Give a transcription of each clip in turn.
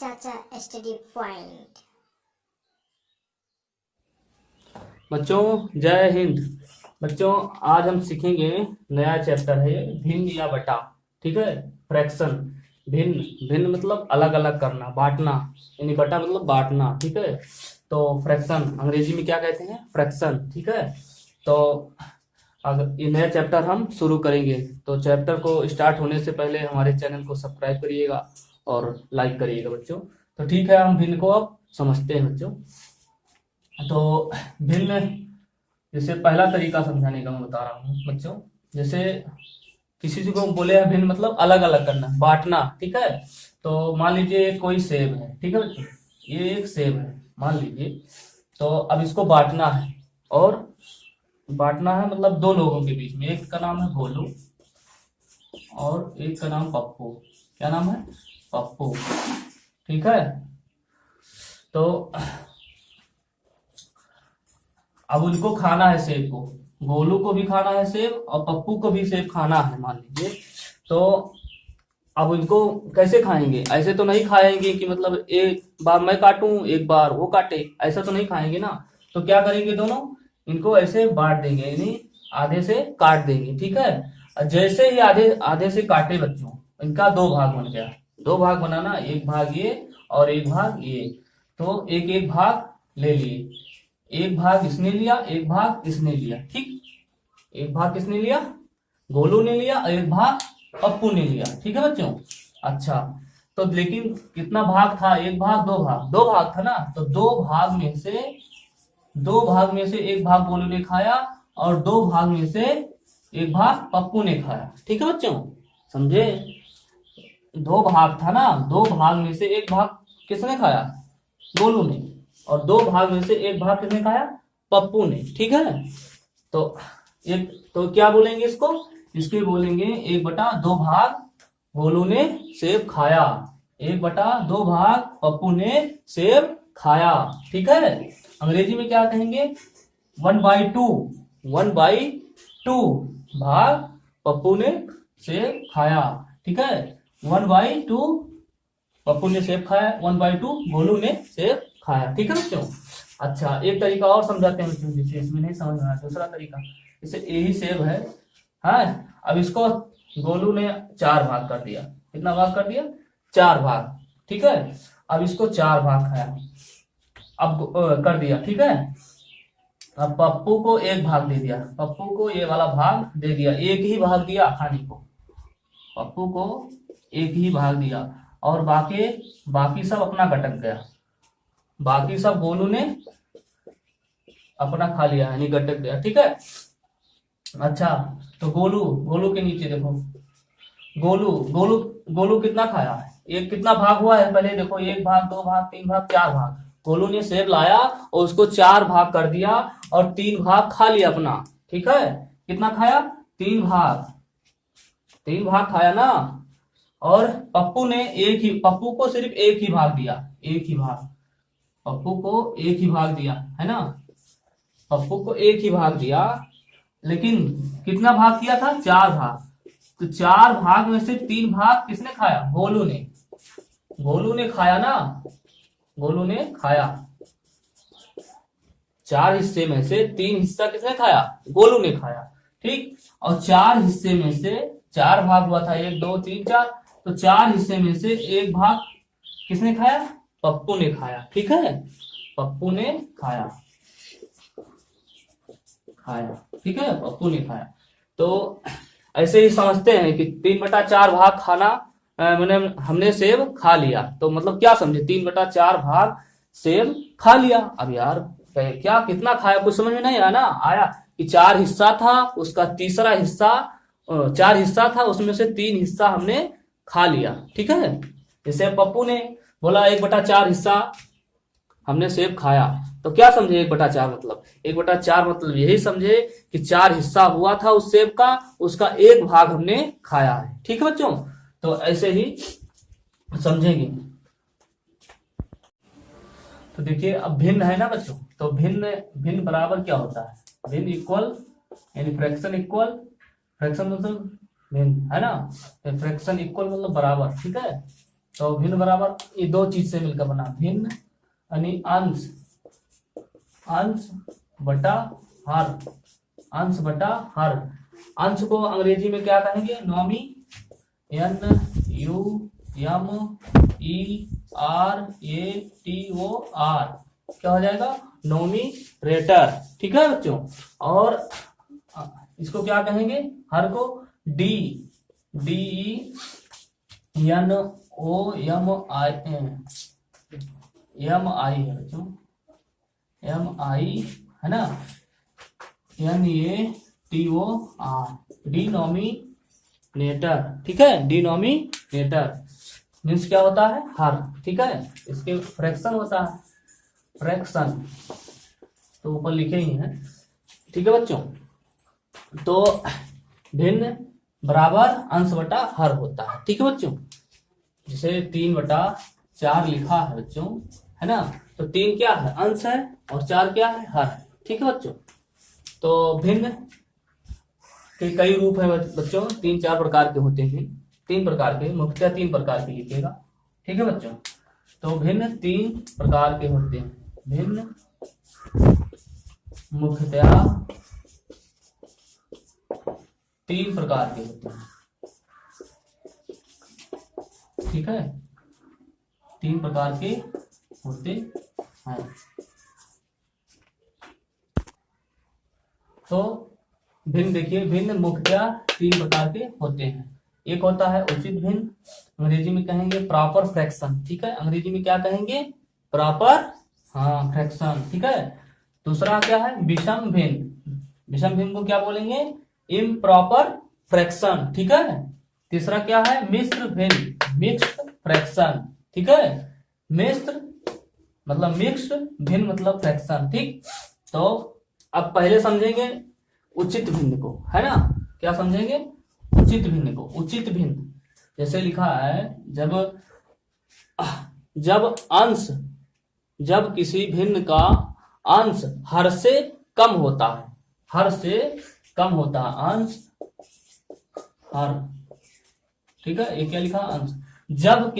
चाचा study point. बच्चों जय हिंद। बच्चों आज हम सीखेंगे नया चैप्टर है भिन्न या बटा। ठीक है। फ्रैक्शन। भिन्न भिन्न मतलब अलग अलग करना, बांटना, यानी बटा मतलब बांटना। ठीक है। तो फ्रैक्शन अंग्रेजी में क्या कहते हैं? फ्रैक्शन। ठीक है। तो अगर ये नया चैप्टर हम शुरू करेंगे तो चैप्टर को स्टार्ट होने से पहले हमारे चैनल को सब्सक्राइब करिएगा और लाइक करिएगा बच्चों। तो ठीक है, हम भिन्न को अब समझते हैं बच्चों। तो भिन्न जैसे पहला तरीका समझाने का मैं बता रहा हूँ बच्चों। जैसे किसी को बोले हैं भिन्न मतलब अलग अलग करना, बांटना। ठीक है। तो मान लीजिए कोई सेब है। ठीक है बच्चों, ये एक सेब है मान लीजिए। तो अब इसको बांटना है, और बांटना है मतलब दो लोगों के बीच में। एक का नाम है भोलू और एक का नाम पप्पू। क्या नाम है? पप्पू। ठीक है। तो अब उनको खाना है सेब को, गोलू को भी खाना है सेब और पप्पू को भी सेब खाना है मान लीजिए। तो अब इनको कैसे खाएंगे? ऐसे तो नहीं खाएंगे कि मतलब एक बार मैं काटूं एक बार वो काटे, ऐसा तो नहीं खाएंगे ना। तो क्या करेंगे, दोनों इनको ऐसे बांट देंगे, यानी आधे से काट देंगे। ठीक है। और जैसे ही आधे आधे से काटे बच्चों, इनका दो भाग बन गया। दो भाग बनाना, एक भाग ये और एक भाग ये। तो एक एक भाग ले लिए, एक भाग इसने लिया एक भाग इसने लिया। ठीक, एक भाग किसने लिया? गोलू ने लिया और एक भाग पप्पू ने लिया। ठीक है बच्चों। अच्छा, तो लेकिन कितना भाग था? एक भाग दो भाग, दो भाग था ना। तो दो भाग में से एक भाग गोलू ने खाया और दो भाग में से एक भाग पप्पू ने खाया। ठीक है बच्चों, समझे? दो भाग था ना, दो भाग में से एक भाग किसने खाया? गोलू ने। और दो भाग में से एक भाग किसने खाया? पप्पू ने। ठीक है। तो एक तो क्या बोलेंगे इसको? इसके बोलेंगे एक बटा दो भाग गोलू ने सेब खाया, एक बटा दो भाग पप्पू ने सेब खाया। ठीक है। अंग्रेजी में क्या कहेंगे? 1/2, 1/2 भाग पप्पू ने सेब खाया। ठीक है। 1/2 पप्पू ने सेब खाया, 1/2 गोलू ने सेब खाया। ठीक है बच्चों। अच्छा, एक तरीका और समझाते हैं बच्चों, जिसे इसमें नहीं समझ में आया। दूसरा तरीका, जैसे यही सेब है। हाँ, अब इसको गोलू ने चार भाग कर दिया। कितना भाग कर दिया? चार भाग। ठीक है। अब इसको चार भाग खाया, अब कर दिया। ठीक है। अब पप्पू को एक भाग दे दिया, पप्पू को ये वाला भाग दे दिया, एक ही भाग दिया खाने को। पप्पू को एक ही भाग दिया और बाकी सब अपना गटक गया। बाकी सब गोलू ने अपना खा लिया, यानी गटक गया। ठीक है। अच्छा, तो गोलू के नीचे देखो, गोलू गोलू गोलू कितना खाया है? एक कितना भाग हुआ है पहले देखो, एक भाग दो भाग तीन भाग चार भाग। गोलू ने सेब लाया और उसको चार भाग कर दिया और तीन भाग खा लिया अपना। ठीक है। कितना खाया? तीन भाग, तीन भाग खाया ना। और पप्पू को सिर्फ एक ही भाग दिया, एक ही भाग। पप्पू को एक ही भाग दिया है ना, पप्पू को एक ही भाग दिया। लेकिन कितना भाग किया था? चार भाग। तो चार भाग में से तीन भाग किसने खाया? गोलू ने। गोलू ने खाया ना, गोलू ने खाया। चार हिस्से में से तीन हिस्सा किसने खाया? गोलू ने खाया। ठीक। और चार हिस्से में से चार भाग हुआ था, एक दो तीन चार। तो चार हिस्से में से एक भाग किसने खाया? पप्पू ने खाया। ठीक है। पप्पू ने खाया, ठीक है, पप्पू ने खाया। तो ऐसे ही समझते हैं कि 3/4 भाग खाना, मैंने हमने सेब खा लिया। तो मतलब क्या समझे? 3/4 भाग सेब खा लिया। अब यार क्या कितना खाया कुछ समझ में नहीं आया ना। आया कि चार हिस्सा था, उसका तीसरा हिस्सा, चार हिस्सा था उसमें से तीन हिस्सा हमने खा लिया। ठीक है। जैसे पप्पू ने बोला 1/4 हिस्सा हमने सेब खाया। तो क्या समझे 1/4 मतलब? 1/4 मतलब यही समझे कि चार हिस्सा हुआ था उस सेब का, उसका एक भाग हमने खाया है। ठीक है बच्चों। तो ऐसे ही समझेंगे। तो देखिए, अब भिन्न है ना बच्चों, तो भिन्न भिन्न बराबर क्या होता है? भिन्न इक्वल, यानी फ्रैक्शन इक्वल, फ्रैक्शन मतलब भिन्न है ना। फ्रैक्शन इक्वल मतलब बराबर। ठीक है। तो भिन्न बराबर ये दो चीज से मिलकर बना, भिन्न यानी अंश, अंश बटा हर, अंश बटा हर। अंश को अंग्रेजी में क्या कहेंगे? नॉमी, NUMERATOR, क्या हो जाएगा? नोमीरेटर। ठीक है बच्चों। और इसको क्या कहेंगे? हर को DENOMI है बच्चों, MI है ना, NATOR, डिनोमिनेटर। ठीक है, डिनोमिनेटर मीन्स क्या होता है? हर। ठीक है, इसके फ्रैक्शन होता है, फ्रैक्शन तो ऊपर लिखे ही हैं। ठीक है बच्चों, तो भिन्न बराबर अंश बटा हर होता है। ठीक है बच्चों, जिसे 3/4 लिखा है बच्चों, है ना, तो 3 क्या है? अंश है, और 4 क्या है? हर है। ठीक है बच्चों, तो भिन्न के कई रूप है बच्चों, 3-4 प्रकार के होते हैं, 3 प्रकार के, मुख्यतः 3 प्रकार के लिखिएगा। ठीक है बच्चों, तो भिन्न 3 प्रकार के होते हैं, भिन्न मुख्यतः 3 प्रकार के होते हैं। ठीक है, 3 प्रकार के होते हैं। तो भिन्न देखिए, भिन्न मुख्यतः 3 प्रकार के होते हैं। एक होता है उचित भिन्न, अंग्रेजी में कहेंगे प्रॉपर फ्रैक्शन। ठीक है, अंग्रेजी में क्या कहेंगे? Proper fraction. ठीक है, दूसरा क्या है? विषम भिन्न, विषम भिन्न को क्या बोलेंगे? Improper fraction. ठीक है, तीसरा क्या है? मिश्र भिन्न, मिक्स्ड फ्रैक्शन। ठीक है, मिश्र मतलब मिक्स्ड, भिन्न मतलब फ्रैक्शन। ठीक, तो अब पहले समझेंगे उचित भिन्न को, है ना। क्या समझेंगे? उचित भिन्न को। उचित भिन्न जैसे लिखा है, जब किसी भिन्न का अंश हर से कम होता है, हर से कम होता है, अंश हर। ठीक है, ये क्या लिखा? अंश। जब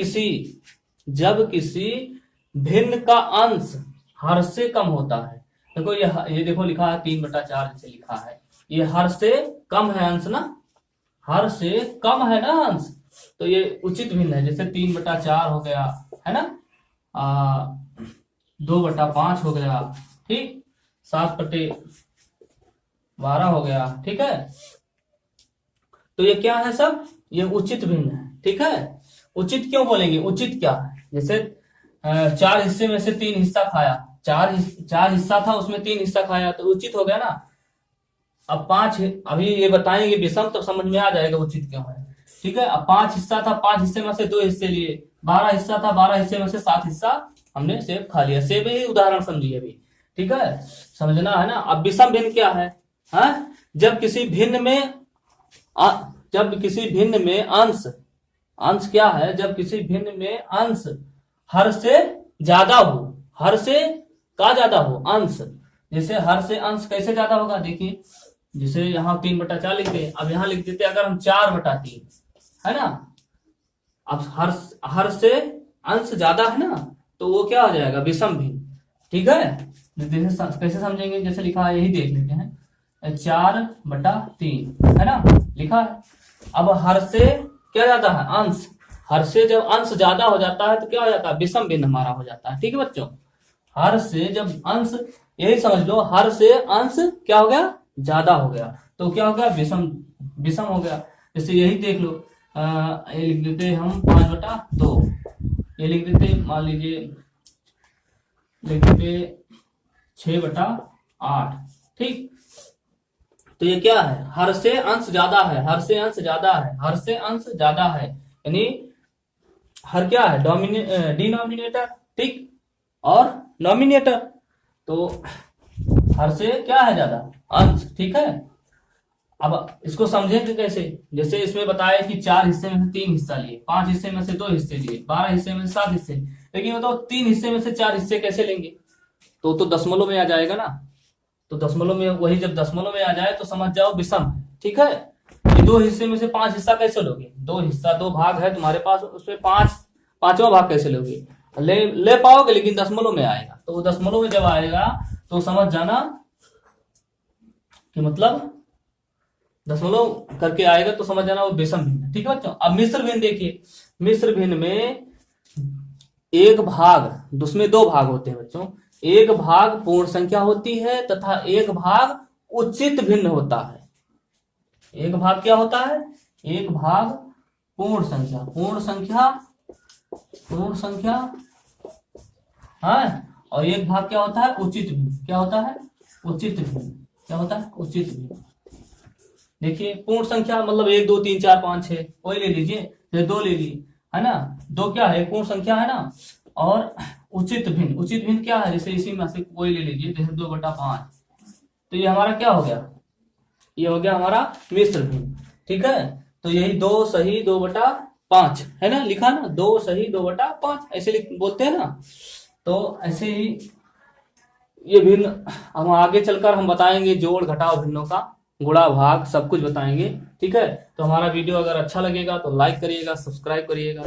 किसी भिन्न का अंश हर से कम होता है, देखो ये देखो लिखा है 3/4 जैसे लिखा है, ये हर से कम है अंश ना, हर से कम है ना अंश, तो ये उचित भिन्न है। जैसे 3/4 हो गया, है ना, 2/5 हो गया, ठीक, 7/12 हो गया। ठीक है, तो ये क्या है सब? ये उचित भिन्न है। ठीक है, उचित क्यों बोलेंगे? उचित क्या है? जैसे 4 हिस्से में से 3 हिस्सा खाया, 4 हिस्सा था, उसमें 3 हिस्सा खाया, तो उचित हो गया ना। अब 5, अभी ये बताएंगे विषम, तो समझ में आ जाएगा उचित क्यों है। ठीक है, अब 5 हिस्सा था, 5 हिस्से में से 2 हिस्से लिए, 12 हिस्सा था, 12 हिस्से में से 7 हिस्सा हमने सेब खा लिया। सेब ही उदाहरण समझिए अभी। ठीक है, समझना है ना। अब विषम भिन्न क्या है? जब किसी भिन्न में अंश क्या है? जब किसी भिन्न में अंश हर से ज्यादा हो, हर से का ज्यादा हो अंश। जैसे हर से अंश कैसे ज्यादा होगा? देखिए, जैसे यहाँ 3/4 लिखते, अब यहाँ लिख देते अगर हम 4/3, है ना। अब हर से अंश ज्यादा है ना, तो वो क्या हो जाएगा? विषम भिन्न। ठीक है, कैसे समझेंगे? जैसे लिखा है, यही देख लेते हैं, 4/3 है ना, लिखा है। अब हर से क्या ज्यादा है? अंश। हर से जब अंश ज्यादा हो जाता है तो क्या हो जाता है? विषम भिन्न हमारा हो जाता है। ठीक है बच्चों, हर से जब अंश, यही समझ लो, हर से अंश क्या हो गया? ज्यादा हो गया, तो क्या हो गया? विषम हो गया। जैसे यही देख लो, ये लिख देते हम 5/2, ये लिख देते, मान लीजिए लिख देते 6/8। ठीक, तो ये क्या है? हर से अंश ज्यादा है, हर से अंश ज्यादा है, हर से अंश ज्यादा है, यानी हर क्या है? डिनोमिनेटर। ठीक, और नोमिनेटर, तो हर से क्या है? ज्यादा, अंश। ठीक है, अब इसको समझेंगे कैसे? जैसे इसमें बताया कि 4 हिस्से में से 3 हिस्सा लिए, 5 हिस्से में से 2 हिस्से लिए, 12 हिस्से में से 7 हिस्से, लेकिन बताओ 3 हिस्से में से 4 हिस्से कैसे लेंगे? तो दशमलव में आ जाएगा ना, तो दशमलव में, वही जब दशमलव में आ जाए तो समझ जाओ विषम। ठीक है, ये 2 हिस्से में से 5 हिस्सा कैसे लोगे? 2 हिस्सा, 2 भाग है तुम्हारे पास, उसमें पांचवा भाग कैसे लोगे, ले पाओगे लेकिन दशमलव में आएगा, तो वो दशमलव में जब आएगा तो समझ जाना कि मतलब दशमलव करके आएगा तो समझ जाना वो विषम भिन्न है। ठीक है बच्चों। अब मिश्र भिन्न देखिए, मिश्र भिन्न में एक भाग, उसमें दो भाग होते हैं बच्चों, एक भाग पूर्ण संख्या होती है तथा एक भाग उचित भिन्न होता है। एक भाग क्या होता है, एक भाग पूर्ण संख्या, पूर्ण संख्या हाँ, और एक भाग क्या होता है, उचित भिन्न। क्या होता है, उचित भिन्न। क्या होता है, उचित भिन्न। देखिए पूर्ण संख्या मतलब 1 2 3 4 5 6 कोई ले लीजिए, जैसे 2 ले लीजिए, है ना, 2 क्या है, पूर्ण संख्या है ना। और उचित भिन्न, उचित भिन्न क्या है, जैसे इसी में से कोई ले लीजिए, जैसे 2/5, तो ये हमारा क्या हो गया, ये हो गया हमारा मिश्र भिन्न। ठीक है, तो यही 2 सही 2/5 है ना, लिखा ना, 2 सही 2/5 ऐसे बोलते हैं ना। तो ऐसे ही ये भिन्न हम आगे चलकर हम बताएंगे, जोड़ घटाव भिन्नों का, गुणा भाग सब कुछ बताएंगे। ठीक है, तो हमारा वीडियो अगर अच्छा लगेगा तो लाइक करिएगा, सब्सक्राइब करिएगा।